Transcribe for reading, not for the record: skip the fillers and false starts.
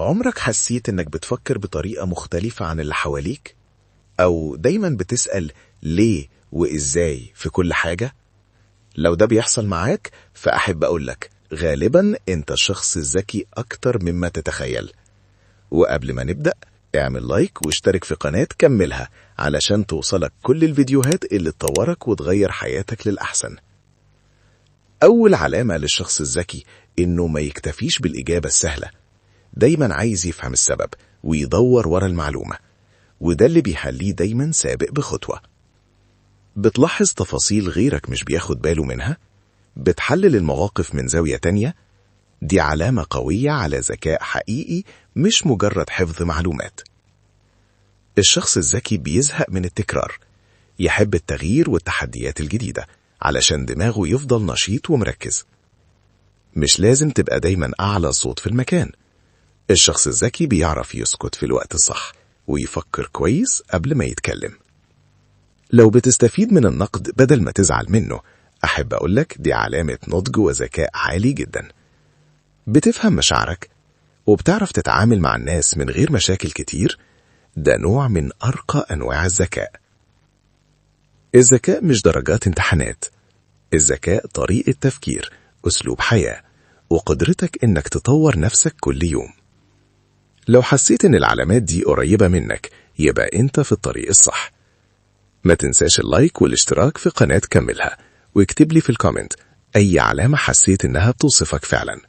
عمرك حسيت إنك بتفكر بطريقة مختلفة عن اللي حواليك؟ أو دايما بتسأل ليه وإزاي في كل حاجة؟ لو ده بيحصل معاك فأحب أقولك غالبا أنت شخص ذكي أكتر مما تتخيل. وقبل ما نبدأ اعمل لايك واشترك في قناة كملها علشان توصلك كل الفيديوهات اللي تطورك وتغير حياتك للأحسن. أول علامة للشخص الذكي إنه ما يكتفيش بالإجابة السهلة، دايما عايز يفهم السبب ويدور ورا المعلومة، وده اللي بيخليه دايما سابق بخطوة. بتلاحظ تفاصيل غيرك مش بياخد باله منها، بتحلل المواقف من زاوية تانية، دي علامة قوية على ذكاء حقيقي مش مجرد حفظ معلومات. الشخص الذكي بيزهق من التكرار، يحب التغيير والتحديات الجديدة علشان دماغه يفضل نشيط ومركز. مش لازم تبقى دايما أعلى صوت في المكان، الشخص الذكي بيعرف يسكت في الوقت الصح ويفكر كويس قبل ما يتكلم. لو بتستفيد من النقد بدل ما تزعل منه، أحب أقولك دي علامة نضج وذكاء عالي جدا. بتفهم مشاعرك وبتعرف تتعامل مع الناس من غير مشاكل كتير، ده نوع من أرقى أنواع الذكاء. الذكاء مش درجات امتحانات، الذكاء طريقة تفكير، أسلوب حياة، وقدرتك إنك تطور نفسك كل يوم. لو حسيت إن العلامات دي قريبة منك يبقى أنت في الطريق الصح. ما تنساش اللايك والاشتراك في قناة كملها، واكتب لي في الكومنت أي علامة حسيت إنها بتوصفك فعلا.